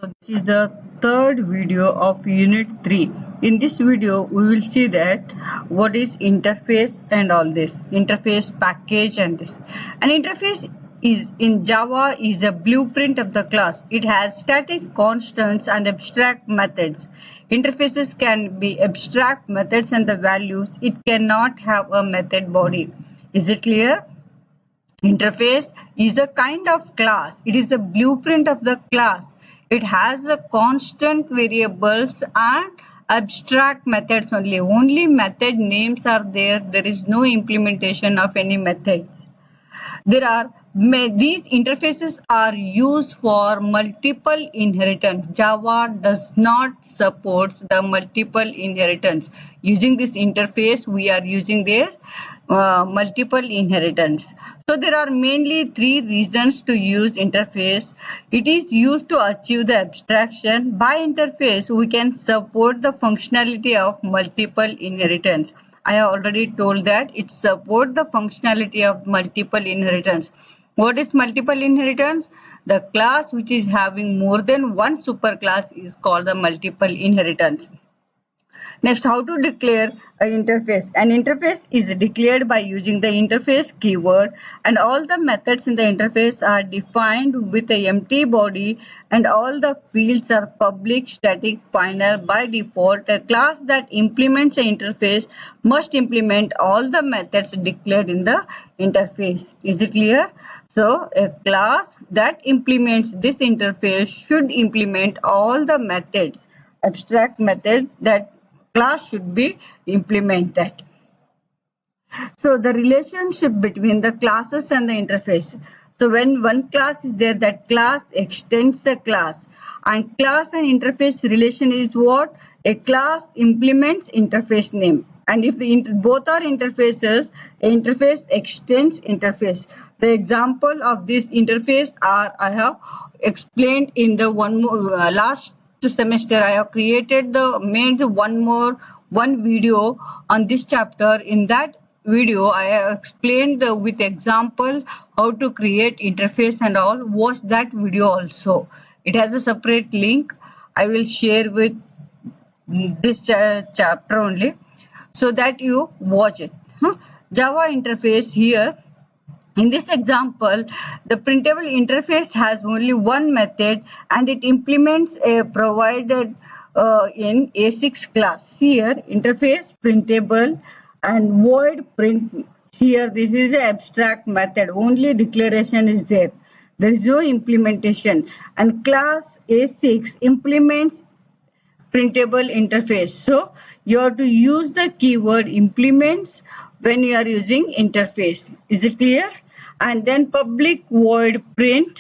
So this is the third video of Unit 3. In this video, we will see that what is interface and all this. Interface package and this. An interface is in Java is a blueprint of the class. It has static constants and abstract methods. Interfaces can be abstract methods and the values. It cannot have a method body. Is it clear? Interface is a kind of class. It is a blueprint of the class. It has a constant variables and abstract methods only. Only method names are there. There is no implementation of any methods. These interfaces are used for multiple inheritance. Java does not support the multiple inheritance. Using this interface, we are using their multiple inheritance. So there are mainly three reasons to use interface. It is used to achieve the abstraction. By interface, we can support the functionality of multiple inheritance. I have already told that it supports the functionality of multiple inheritance. What is multiple inheritance? The class which is having more than one superclass is called the multiple inheritance. Next, how to declare an interface. An interface is declared by using the interface keyword, and all the methods in the interface are defined with an empty body, and all the fields are public, static, final. By default, a class that implements an interface must implement all the methods declared in the interface. Is it clear? So, a class that implements this interface should implement all the methods, abstract method that class should be implemented. So the relationship between the classes and the interface. So when one class is there, that class extends a class, and class and interface relation is what? A class implements interface name, and if both are interfaces, a interface extends interface. The example of this interface are I have explained in the last semester. I have made one video on this chapter. In that video, I have explained with example how to create interface and all. Watch that video also. It has a separate link. I will share with this chapter only, so that you watch it. Java interface here. In this example, the printable interface has only one method, and it implements a provided in A6 class. Here, interface printable and void print. Here, this is an abstract method. Only declaration is there. There is no implementation. And class A6 implements printable interface. So, you have to use the keyword implements when you are using interface. Is it clear? And then public void print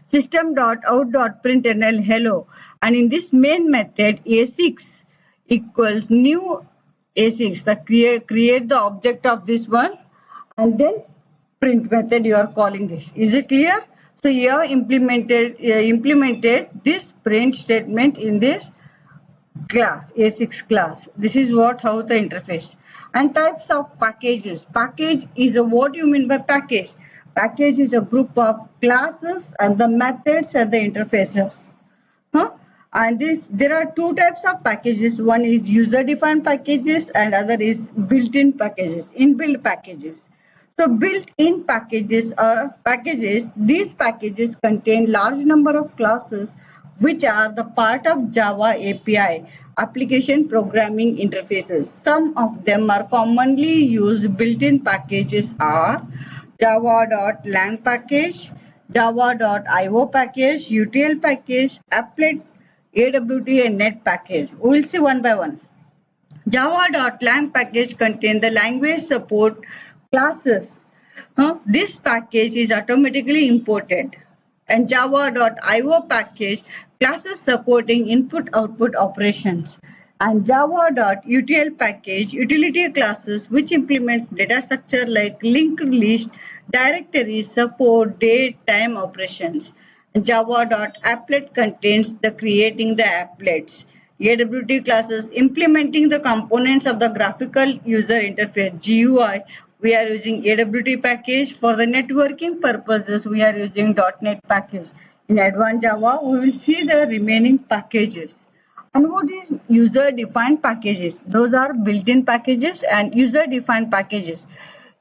system.out.println hello, and in this main method A6 equals new A6, the create the object of this one, and then print method you are calling this. Is it clear? So you have implemented this print statement in this class, A6 class. This is how the interface. And types of packages. Package is what you mean by package. Package is a group of classes and the methods and the interfaces. And there are two types of packages. One is user-defined packages and other is built-in packages, inbuilt packages. So built-in packages are packages. These packages contain large number of classes which are the part of Java API, application programming interfaces. Some of them are commonly used built-in packages are java.lang package, java.io package, util package, applet, AWT and net package. We will see one by one. Java.lang package contains the language support classes. This package is automatically imported. And java.io package classes supporting input-output operations, and java.util package utility classes which implements data structure like linked list, directories, support, date, time operations. And java.applet contains the creating the applets. AWT classes implementing the components of the graphical user interface GUI. We are using AWT package. For the networking purposes, we are using .NET package. In advanced Java, we will see the remaining packages. And what is user-defined packages? Those are built-in packages and user-defined packages.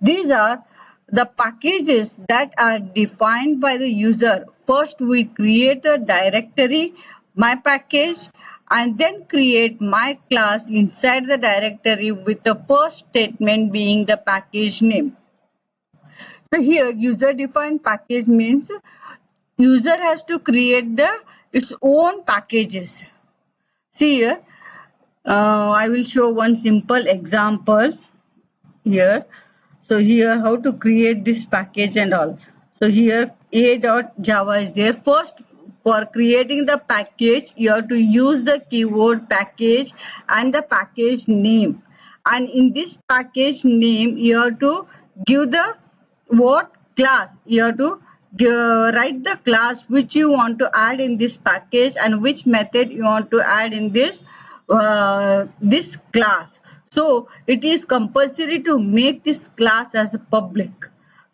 These are the packages that are defined by the user. First, we create a directory, my package, and then create my class inside the directory with the first statement being the package name. So here, user-defined package means user has to create its own packages. See here, I will show one simple example here. So here how to create this package and all. So here a.java is there. First, for creating the package, you have to use the keyword package and the package name. And in this package name, you have to give the what class. You have to write the class which you want to add in this package and which method you want to add in this class. So it is compulsory to make this class as a public.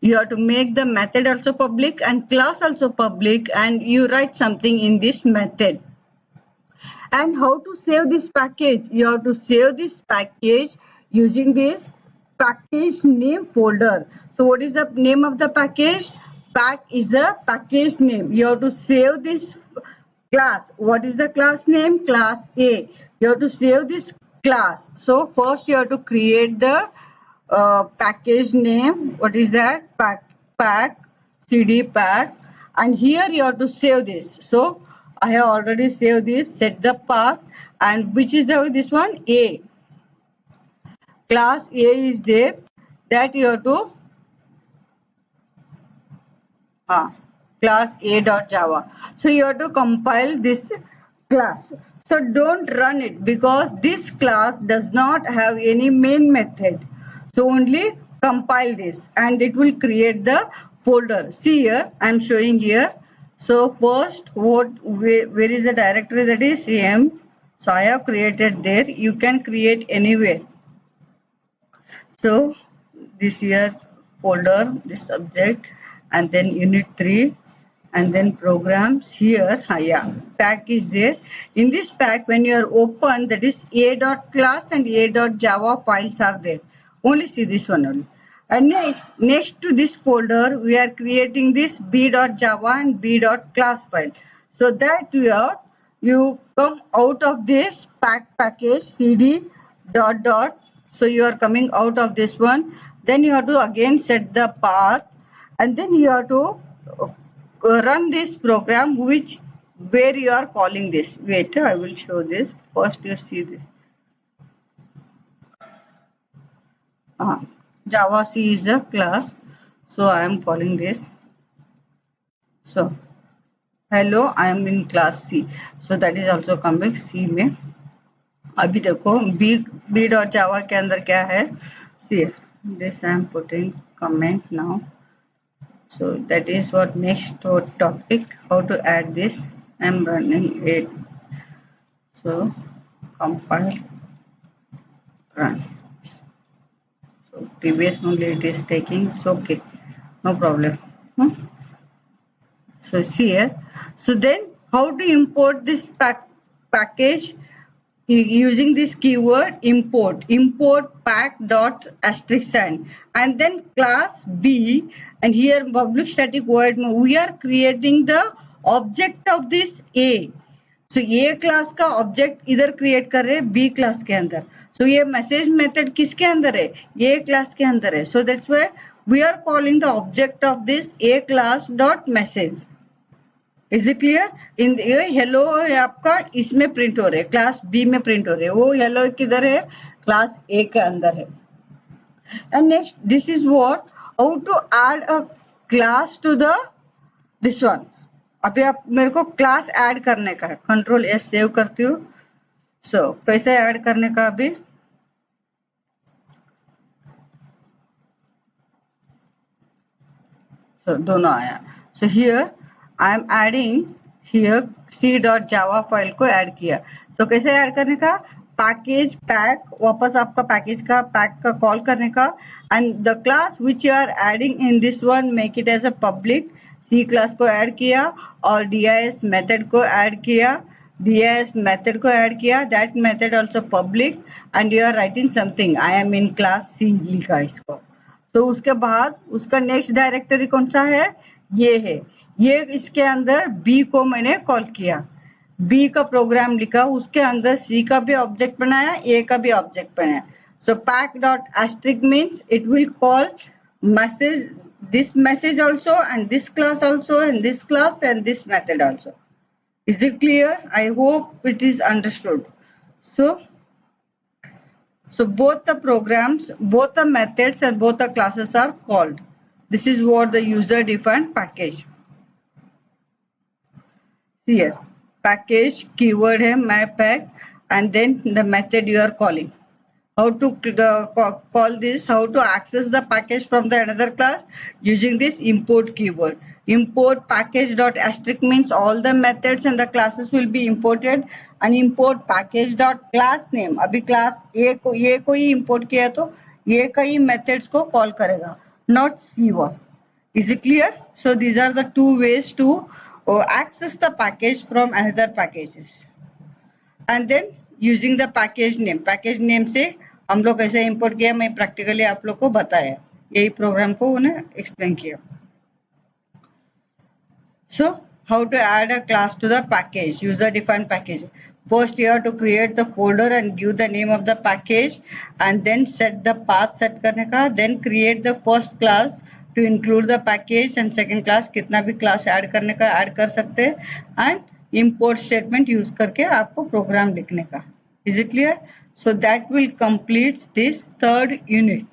You have to make the method also public and class also public, and you write something in this method. And how to save this package? You have to save this package using this package name folder. So what is the name of the package? Pack is a package name. You have to save this class. What is the class name? Class A. You have to save this class. So first you have to create the package name. What is that? Pack cd pack, and here you have to save this. So I have already saved this. Set the path, and which is this one? A. Class A is there, that you have to class A.java. So you have to compile this class. So don't run it because this class does not have any main method. So only compile this and it will create the folder. See here, I am showing here. So first, where is the directory? That is CM. So I have created there. You can create anywhere. So this here folder, this subject, and then unit 3, and then programs here. Pack is there. In this pack, when you are open, that is a.class and a.java files are there. Only see this one only. And next to this folder, we are creating this b.java and b.class file. So that you come out of this package cd dot. So you are coming out of this one. Then you have to again set the path, and then you have to run this program where you are calling this. Wait, I will show this. First you see this. Java C is a class. So I am calling this. So hello, I am in class C. So that is also coming C में. अभी देखो b.java के अंदर क्या है? See this I am putting comment now. So that is what next topic, how to add this. I am running it. So compile, run. So previous only it is taking. It's okay, no problem. So see here. So then how to import this package? Using this keyword import pack dot asterisk sign, and then class B, and here public static void we are creating the object of this A. So A class का object इधर create कर रहे हैं B class के अंदर. So ये message method किसके अंदर है? A class के अंदर है. So that's why we are calling the object of this A class dot message. Is it clear? In hello आपका इसमें प्रिंट हो रहे हैं, क्लास बी में प्रिंट हो रहे हैं. वो हेलो किधर है? क्लास ए के अंदर है. And next this is what, how to add a class to the this one. अभी आप मेरे को क्लास ऐड करने का है. कंट्रोल एस सेव करती हूँ. सो कैसे ऐड करने का? अभी दोनों आया. So here I am adding here c.java file को ऐड किया. सो कैसे ऐड करने का? पैकेज पैक, वापस आपका पैकेज का पैक का कॉल करने का, and the class which you are adding in this one make it as a public. C class को ऐड किया और dis मेथड को ऐड किया, dis मेथड को ऐड किया, that method also public and you are writing something I am in class C लिखा इसको। तो उसके बाद उसका नेक्स्ट डायरेक्टरी कौन सा है, ये है, ये इसके अंदर बी को मैंने कॉल किया, बी का प्रोग्राम लिखा, उसके अंदर सी का भी ऑब्जेक्ट बनाया, ए का भी ऑब्जेक्ट बनाया। सो pack dot asterisk means it will call message, this message also and this class also and this class and this method also. Is it clear? I hope it is understood. So both the programs, both the methods and both the classes are called. This is what the user defined package. Here package keyword है myPack and then the method you are calling. How to call this, how to access the package from the another class using this import keyword. Import package dot asterisk means all the methods and the classes will be imported, and import package dot class name, अभी class A को ये को ही import किया तो ये का ही methods को call करेगा, not C1. Is it clear? So these are the two ways to access the package from another packages. And then using the package name से हम लोग कैसे import किया मैं practically आप लोग को बताया, यही program को उन्हें explain किया. So how to add a class to the package, user defined package. First you have to create the folder and give the name of the package and then set the path set करने का, then create the first class to include the package and second class कितना भी class add करने का add कर सकते हैं and import statement use करके आपको program लिखने का. Is it clear? So that will complete this third unit.